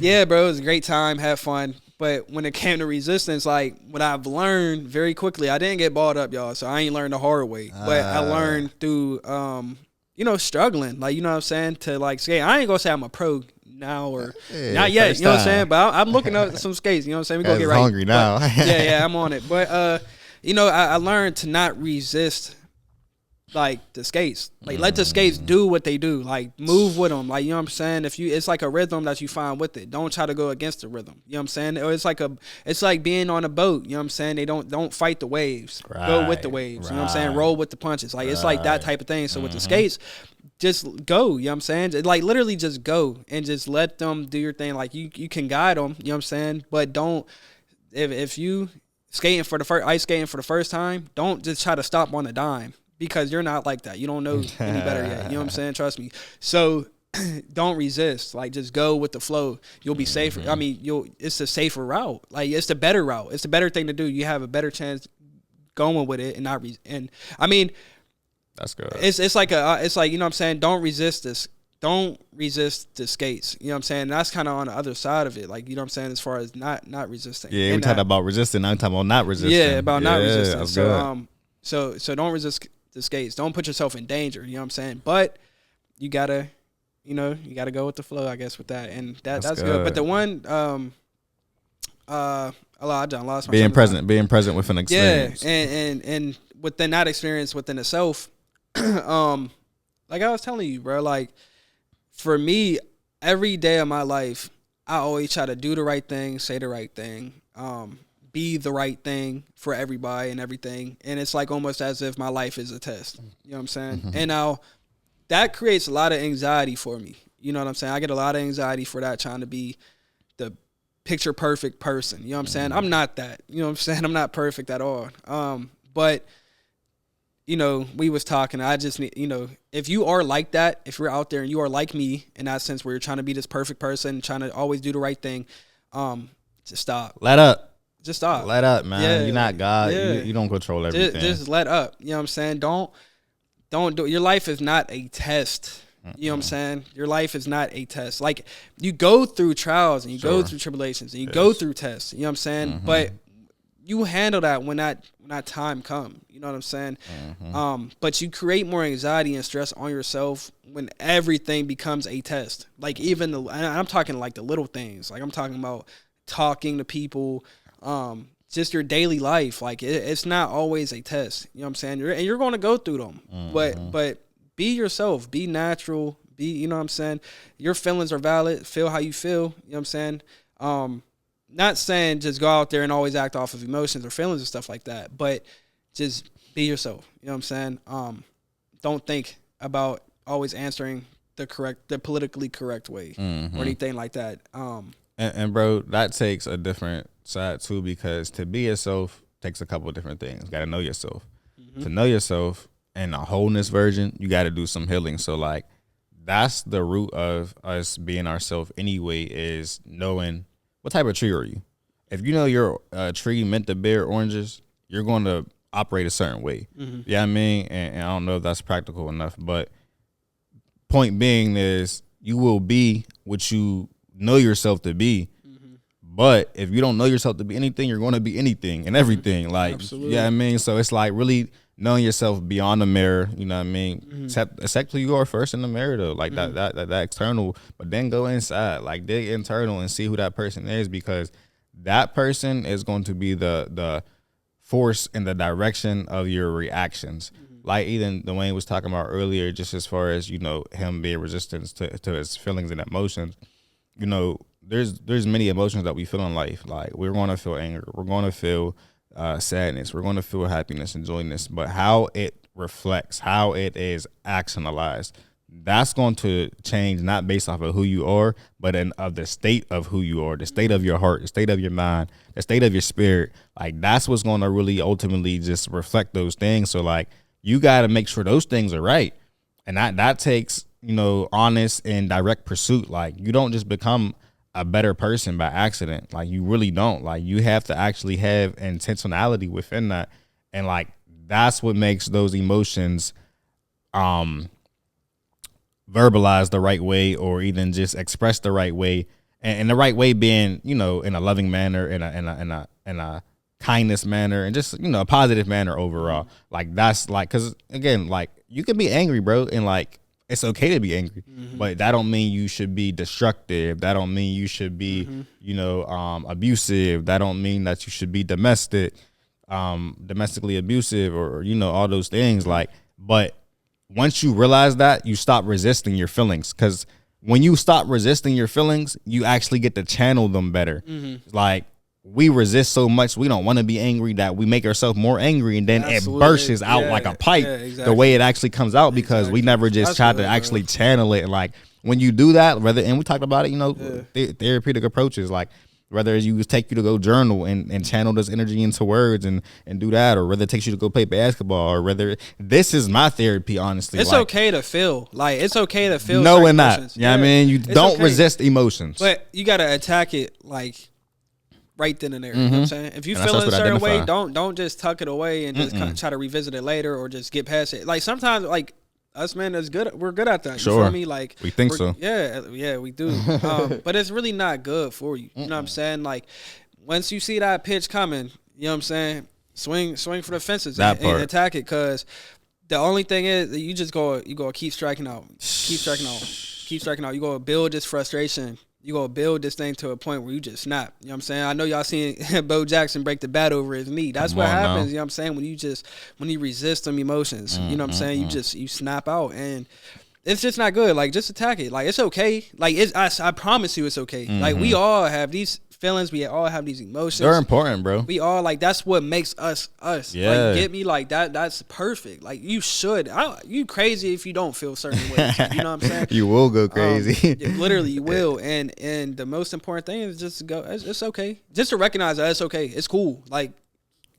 Speaker 1: yeah, bro, it was a great time. Had fun. But when it came to resistance, like what I've learned very quickly, I didn't get balled up, y'all. So I ain't learned the hard way. But I learned through, struggling. Like, you know what I'm saying? To like skate. I ain't gonna say I'm a pro now or not yet. You know what I'm saying? But I'm looking up some skates. You know what I'm saying? We gonna get right.
Speaker 2: Hungry now.
Speaker 1: yeah, I'm on it. But I learned to not resist. Like the skates, like let the skates do what they do, like move with them, like, you know what I'm saying? It's like a rhythm that you find with it. Don't try to go against the rhythm, you know what I'm saying? Or it's like being on a boat, you know what I'm saying? They don't fight the waves, go with the waves, you know what I'm saying? Roll with the punches, like it's like that type of thing. So with the skates, just go, you know what I'm saying? Like literally just go and just let them do your thing. Like you can guide them, you know what I'm saying? But don't, if you ice skating for the first time, don't just try to stop on a dime. Because you're not like that. You don't know any better yet. You know what I'm saying? Trust me. So don't resist. Like just go with the flow. You'll be safer. I mean, it's the safer route. Like it's the better route. It's the better thing to do. You have a better chance going with it and not and I mean,
Speaker 2: that's good.
Speaker 1: It's like you know what I'm saying? Don't resist this. Don't resist the skates. You know what I'm saying? That's kind of on the other side of it. Like, you know what I'm saying? As far as not resisting.
Speaker 2: Yeah, we talked about resisting. Now I'm talking about not resisting.
Speaker 1: Yeah, about not resisting. So don't resist the skates. Don't put yourself in danger, you know what I'm saying? But you gotta go with the flow, I guess, with that. And that's good. But the one I lost my
Speaker 2: being present with an experience.
Speaker 1: Yeah, and within that experience within itself, like I was telling you, bro, like for me, every day of my life, I always try to do the right thing, say the right thing, be the right thing for everybody and everything. And it's like almost as if my life is a test. You know what I'm saying? And now that creates a lot of anxiety for me. You know what I'm saying? I get a lot of anxiety for that, trying to be the picture perfect person. You know what I'm saying? I'm not that. You know what I'm saying? I'm not perfect at all. But we was talking, I just need, if you are like that, if you're out there and you are like me in that sense where you're trying to be this perfect person, trying to always do the right thing, just stop.
Speaker 2: Let up.
Speaker 1: Just stop.
Speaker 2: Let up, man.
Speaker 1: Yeah.
Speaker 2: You're not God.
Speaker 1: Yeah.
Speaker 2: You don't control everything.
Speaker 1: Just let up. You know what I'm saying? Don't do it. Your life is not a test. You know what I'm saying? Your life is not a test. Like, you go through trials and you go through tribulations and you go through tests. You know what I'm saying? But you handle that when that time comes. You know what I'm saying? But you create more anxiety and stress on yourself when everything becomes a test. Like, even I'm talking like the little things. Like, I'm talking about talking to people, just your daily life. Like, it's not always a test. You know what I'm saying? You're going to go through them. But be yourself. Be natural. You know what I'm saying? Your feelings are valid. Feel how you feel. You know what I'm saying? Not saying just go out there and always act off of emotions or feelings and stuff like that, but just be yourself. You know what I'm saying? Don't think about always answering the politically correct way or anything like that.
Speaker 2: And bro, that takes a different side too, because to be yourself takes a couple of different things. You got to know yourself. To know yourself and a wholeness version, you got to do some healing. So like, that's the root of us being ourselves anyway, is knowing what type of tree are you. If you know you're a tree meant to bear oranges, you're going to operate a certain way. Yeah, I mean, and I don't know if that's practical enough, but point being is you will be what you know yourself to be. But if you don't know yourself to be anything, you're going to be anything and everything. Like, absolutely. Yeah, I mean, so it's like really knowing yourself beyond the mirror. You know what I mean? Accept who you are first in the mirror, though. Like that external, but then go inside, like dig internal and see who that person is, because that person is going to be the force in the direction of your reactions. Like even Duane was talking about earlier, just as far as, you know, him being resistant to his feelings and emotions. You know, there's many emotions that we feel in life. Like, we're going to feel anger, we're going to feel sadness, we're going to feel happiness and joyness, but how it reflects, how it is actionalized, that's going to change, not based off of who you are, but of the state of who you are, the state of your heart, the state of your mind, the state of your spirit. Like, that's what's going to really ultimately just reflect those things. So like, you got to make sure those things are right. And that takes, you know, honest and direct pursuit. Like, you don't just become a better person by accident. Like, you really don't. Like, you have to actually have intentionality within that. And like, that's what makes those emotions verbalize the right way, or even just express the right way. And the right way being, you know, in a loving manner, in a kindness manner, and just, you know, a positive manner overall. Like, that's like, because again, like, you can be angry, bro, and like, it's okay to be angry, but that don't mean you should be destructive. That don't mean you should be, you know, abusive. That don't mean that you should be domestically abusive, or, you know, all those things. Like, but once you realize that, you stop resisting your feelings, because when you stop resisting your feelings, you actually get to channel them better. Like, we resist so much, we don't want to be angry, that we make ourselves more angry, and then it bursts out like a pipe, the way it actually comes out, because we never just tried to actually channel it. And like, when you do that, and we talked about it, you know, therapeutic approaches, like whether you take you to go journal and channel this energy into words and do that, or whether it takes you to go play basketball, or whether this is my therapy, honestly.
Speaker 1: It's like, okay to feel. Like, it's okay to feel.
Speaker 2: No, and not. Yeah, I mean, you don't resist emotions, but
Speaker 1: you got to attack it like right then and there. You know what I'm saying? If you feel in a certain way, don't just tuck it away and just try to revisit it later, or just get past it. Like, sometimes, like, us men is good. We're good at that. You feel me? Like,
Speaker 2: we think so.
Speaker 1: Yeah, we do. But it's really not good for you. You know what I'm saying? Like, once you see that pitch coming, you know what I'm saying? Swing for the fences and attack it. Cause the only thing is that you go keep striking out. You go build this frustration. You go build this thing to a point where you just snap. You know what I'm saying? I know y'all seen Bo Jackson break the bat over his knee. That's what happens. You know what I'm saying? When you resist them emotions, you know what I'm saying? You snap out, and it's just not good. Like, just attack it. Like, it's okay. Like, I promise you it's okay. Like, we all have these feelings. We all have these emotions.
Speaker 2: They're important, bro.
Speaker 1: We all, like, that's what makes us us.
Speaker 2: Yeah.
Speaker 1: Like, get me? Like, that's perfect. Like, you should. You crazy if you don't feel certain ways. You know what I'm saying?
Speaker 2: You will go crazy.
Speaker 1: Literally, you will. And the most important thing is just to go, it's okay. Just to recognize that it's okay. It's cool. Like,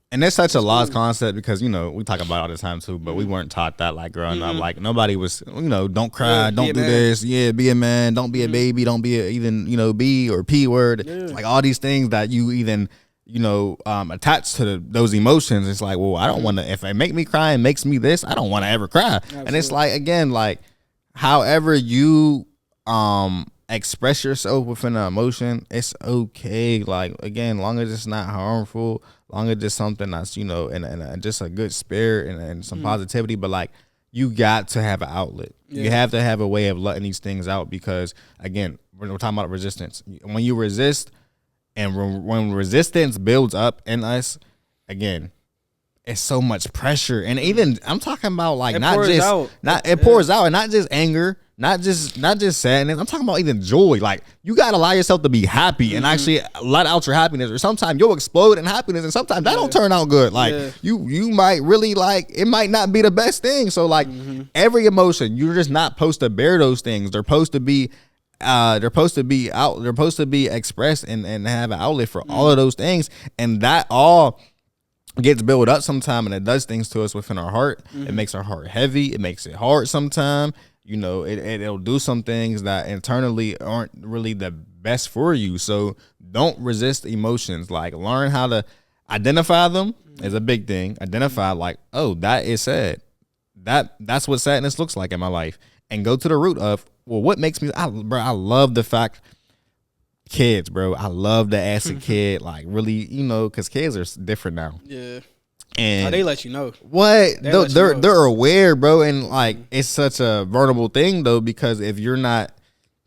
Speaker 2: and it's such a lost concept, because, you know, we talk about it all the time too, but we weren't taught that, like, growing up. Like, nobody was, you know, don't cry, don't do this. Yeah, be a man. Don't be a baby. Don't be even, you know, B or P word. Like, all these things that you even, you know, attach to those emotions. It's like, well, I don't want to, if it make me cry and makes me this, I don't want to ever cry. Absolutely. And it's like, again, like, however you express yourself within an emotion, it's okay. Like, again, long as it's not harmful, long as it's something that's, and just a good spirit and some positivity, but like, you got to have an outlet. Yeah. You have to have a way of letting these things out, because again, we're talking about resistance. When you resist, and when resistance builds up in us, again, it's so much pressure. And even I'm talking about like it pours out, and not just anger, not just sadness. I'm talking about even joy. Like, you gotta allow yourself to be happy and actually let out your happiness. Or sometimes you'll explode in happiness, and sometimes that don't turn out good. Like you might really, like, it might not be the best thing. So like every emotion, you're just not supposed to bear those things. They're supposed to be expressed and have an outlet for all of those things. And that all gets built up sometime, and it does things to us within our heart. It makes our heart heavy. It makes it hard sometime. It'll do some things that internally aren't really the best for you. So don't resist emotions. Like, learn how to identify them is a big thing. Identify, like, oh, that is sad. That's what sadness looks like in my life. And go to the root of, well, what makes me, I love the fact, kids, bro. I love to ask a kid, like, really, because kids are different now. Yeah. And
Speaker 1: they let you know
Speaker 2: what they're aware, bro. And like, it's such a vulnerable thing though, because if you're not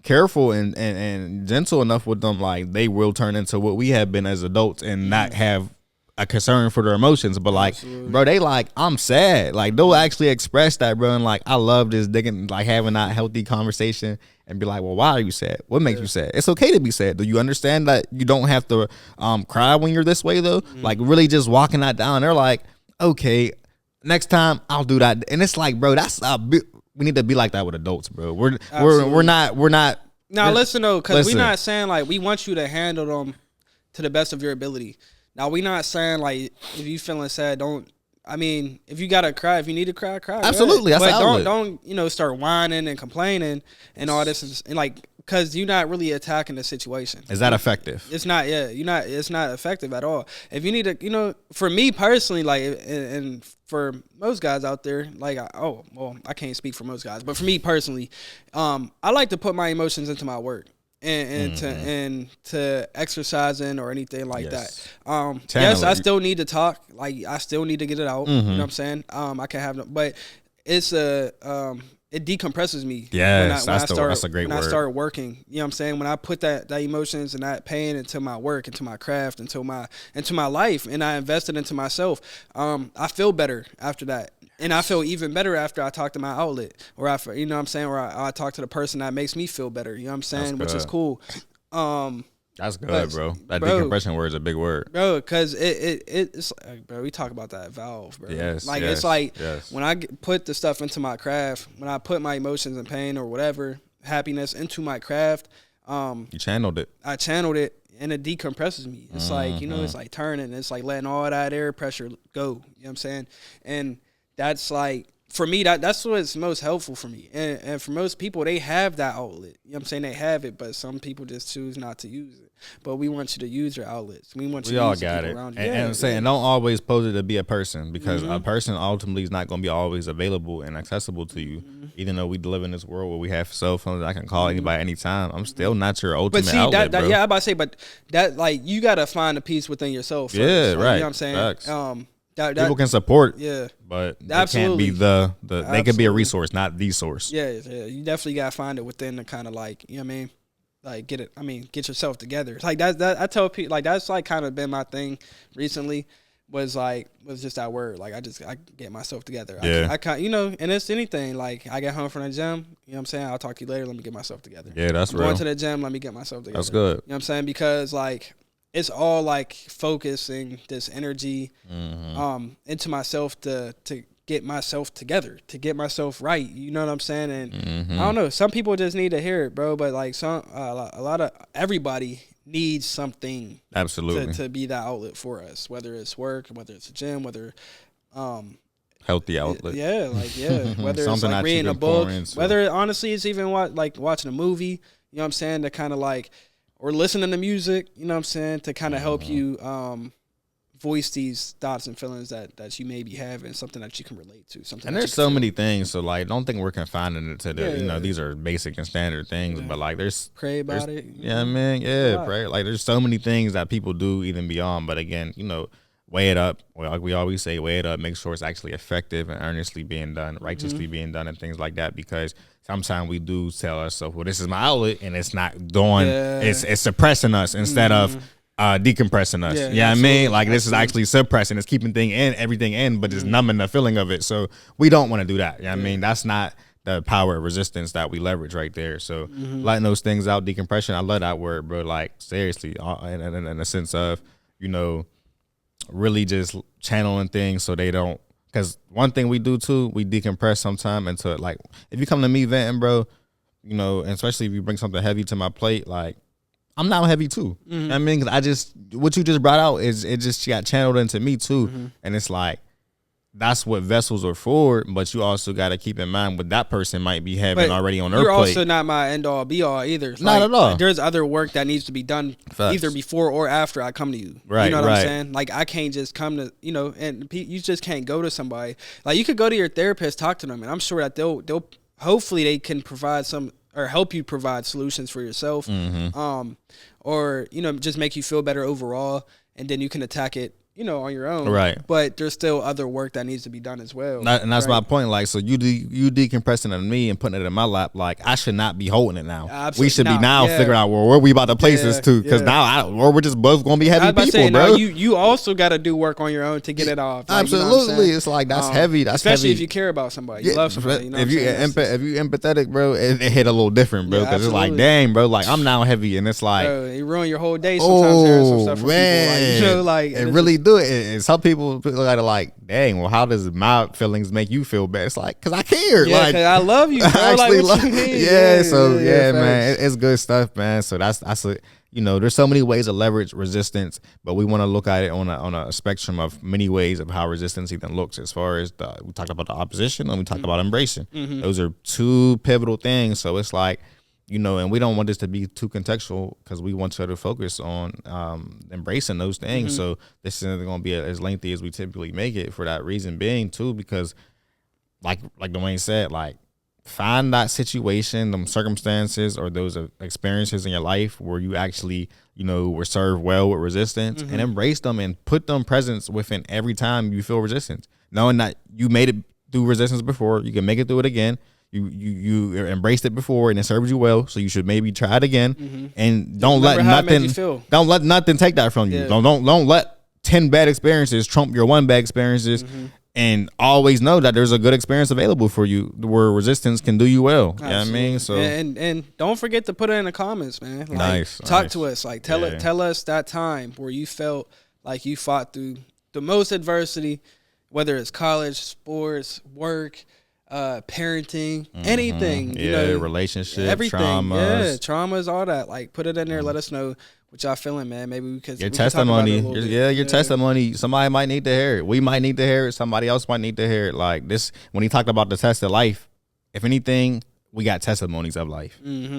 Speaker 2: careful and gentle enough with them, like, they will turn into what we have been as adults and not have a concern for their emotions. But like, bro, they like, I'm sad. Like, they'll actually express that, bro. And like, I love this digging, like, having that healthy conversation and be like, well, why are you sad? What makes you sad? It's okay to be sad. Do you understand that you don't have to cry when you're this way though? Like, really just walking that down. They're like, okay, next time I'll do that. And it's like, bro, we need to be like that with adults, bro. We're not.
Speaker 1: Now listen though, because we're not saying like we want you to handle them to the best of your ability. Now, we not saying like if you feeling sad, don't. I mean, if you gotta cry, if you need to cry, cry.
Speaker 2: Absolutely,
Speaker 1: that's but don't start whining and complaining and all this and like, because you're not really attacking the situation.
Speaker 2: Is that effective?
Speaker 1: It's not. Yeah, it's not effective at all. If you need to, for me personally, like, and for most guys out there, like, I can't speak for most guys, but for me personally, I like to put my emotions into my work. And to exercising or anything like that. Yes, I still need to talk. Like, I still need to get it out. You know what I'm saying? I can have, but it's it decompresses me.
Speaker 2: Yes, that's a great word.
Speaker 1: When I start working, you know what I'm saying? When I put that emotions and that pain into my work, into my craft, into my life, and I invest it into myself, I feel better after that. And I feel even better after I talk to my outlet, or you know what I'm saying, or I talk to the person that makes me feel better. You know what I'm saying, which is cool.
Speaker 2: That's good, bro. That decompression word is a big word,
Speaker 1: bro. Because it's like, bro, we talk about that valve, bro.
Speaker 2: Yes,
Speaker 1: like it's like when I put the stuff into my craft, when I put my emotions and pain or whatever happiness into my craft,
Speaker 2: you channeled it.
Speaker 1: I channeled it. And it decompresses me. It's like, it's like turning. It's like letting all that air pressure go. You know what I'm saying? And that's like, for me, that's what's most helpful for me. And for most people, they have that outlet. You know what I'm saying? They have it, but some people just choose not to use it. But we want you to use your outlets. We want you to use people around you.
Speaker 2: And I'm saying, don't always pose it to be a person, because a person ultimately is not going to be always available and accessible to you. Even though we live in this world where we have cell phones, I can call anybody anytime. I'm still not your ultimate outlet, bro.
Speaker 1: Yeah, I'm about to say, but that, like, you got to find a peace within yourself first.
Speaker 2: Yeah,
Speaker 1: like,
Speaker 2: right.
Speaker 1: You know what I'm saying?
Speaker 2: Facts. People can support, but they can't be they can be a resource, not the source.
Speaker 1: Yeah, you definitely gotta find it within the kind of, like, you know what I mean, like, get yourself together. It's like that I tell people, like, that's like kind of been my thing recently, was just that word, like, I get myself together.
Speaker 2: Yeah.
Speaker 1: I can't, and it's anything, like, I get home from the gym, you know what I'm saying, I'll talk to you later, let me get myself together.
Speaker 2: Yeah, that's real.
Speaker 1: Going to the gym, let me get myself together.
Speaker 2: That's good.
Speaker 1: You know what I'm saying? Because, like, it's all like focusing this energy into myself to get myself together, to get myself right. You know what I'm saying? And I don't know, some people just need to hear it, bro. But like a lot of everybody needs something,
Speaker 2: absolutely,
Speaker 1: to be that outlet for us. Whether it's work, whether it's a gym, whether
Speaker 2: healthy outlet,
Speaker 1: whether it's like reading a book, whether honestly it's even like watching a movie. You know what I'm saying? To kind of like, or listening to music, you know what I'm saying, to kind of help you voice these thoughts and feelings that you may be having, something that you can relate to. Something.
Speaker 2: And there's so many things. So like, don't think we're confining it to the, these are basic and standard things, but like
Speaker 1: pray about it.
Speaker 2: Yeah, man. Yeah, pray. Like there's so many things that people do even beyond. But again, weigh it up. Well, like we always say, weigh it up. Make sure it's actually effective and earnestly being done, righteously being done, and things like that. Because sometimes we do tell ourselves, well, this is my outlet, and it's not doing. Yeah. It's suppressing us instead of decompressing us. Yeah, I mean, like this is actually suppressing. It's keeping everything in, but it's numbing the feeling of it. So we don't want to do that. I mean, that's not the power of resistance that we leverage right there. So letting those things out, decompression. I love that word, bro. Like seriously, in a sense of really just channeling things so they don't. Because one thing we do too, we decompress sometime into like if you come to me venting, bro, and especially if you bring something heavy to my plate, like. I'm now heavy too. I mean, cause what you just brought out it just got channeled into me too. And it's like, that's what vessels are for, but you also got to keep in mind what that person might be having already on their plate.
Speaker 1: You're also not my end all be all either.
Speaker 2: Not at all.
Speaker 1: There's other work that needs to be done either before or after I come to you.
Speaker 2: Right,
Speaker 1: you know what I'm saying? Like I can't just come to, and you just can't go to somebody. Like you could go to your therapist, talk to them, and I'm sure that they'll hopefully they can provide some or help you provide solutions for yourself. Or, just make you feel better overall, and then you can attack it, on your own.
Speaker 2: Right.
Speaker 1: But there's still other work that needs to be done as well.
Speaker 2: And that's my point. Like, so you decompressing on me and putting it in my lap. Like, I should not be holding it now. Absolutely. We should be figuring out where we about to place this to. Because now, or we're just both going to be heavy people, bro.
Speaker 1: You also got to do work on your own to get it off. Like,
Speaker 2: absolutely. It's like, that's heavy. That's
Speaker 1: especially
Speaker 2: heavy.
Speaker 1: if you care about somebody. You love somebody.
Speaker 2: If you empathetic, bro, it hit a little different, bro. Because it's like, dang, bro, like, I'm now heavy. And it's like.
Speaker 1: Bro, you ruin your whole day sometimes hearing some stuff from people. Like,
Speaker 2: it really do it. And some people look at it like, dang, well, how does my feelings make you feel bad? It's like, because I care.
Speaker 1: Yeah,
Speaker 2: like,
Speaker 1: I love you, bro.
Speaker 2: I actually
Speaker 1: like,
Speaker 2: love you. Yeah, man. It's good stuff, man. So that's a, there's so many ways to leverage resistance, but we want to look at it on a spectrum of many ways of how resistance even looks. As far as we talked about the opposition and we talked about embracing. Those are two pivotal things. So it's like, and we don't want this to be too contextual because we want to focus on embracing those things. So this isn't going to be as lengthy as we typically make it for that reason being too, because like Duane said, like find that situation, them circumstances or those experiences in your life where you actually, were served well with resistance and embrace them and put them presence within every time you feel resistance, knowing that you made it through resistance before, you can make it through it again. You embraced it before and it served you well, so you should maybe try it again. And don't let nothing take that from you. Don't let 10 bad experiences trump your one bad experiences. And always know that there's a good experience available for you where resistance can do you well. Absolutely. You know what I mean? So
Speaker 1: and don't forget to put it in the comments, man. Like, talk to us. Like tell us that time where you felt like you fought through the most adversity, whether it's college, sports, work, parenting, anything,
Speaker 2: relationship,
Speaker 1: everything,
Speaker 2: traumas,
Speaker 1: traumas, all that. Like, put it in there. Let us know what y'all feeling, man. Maybe we could.
Speaker 2: Your testimony, your testimony. Somebody might need to hear it. We might need to hear it. Somebody else might need to hear it. Like this, when he talked about the test of life, if anything, we got testimonies of life.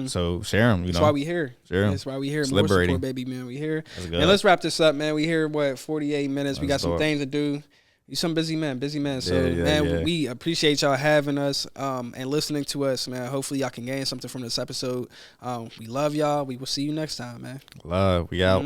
Speaker 2: So share them.
Speaker 1: That's why we here.
Speaker 2: Share them.
Speaker 1: That's why we here.
Speaker 2: It's
Speaker 1: More
Speaker 2: liberating.
Speaker 1: support, baby, man. We here. And let's wrap this up, man. We here. 48 minutes. We got some things to do. You some busy man. So we appreciate y'all having us and listening to us, man. Hopefully y'all can gain something from this episode. We love y'all. We will see you next time, man.
Speaker 2: Love. We out.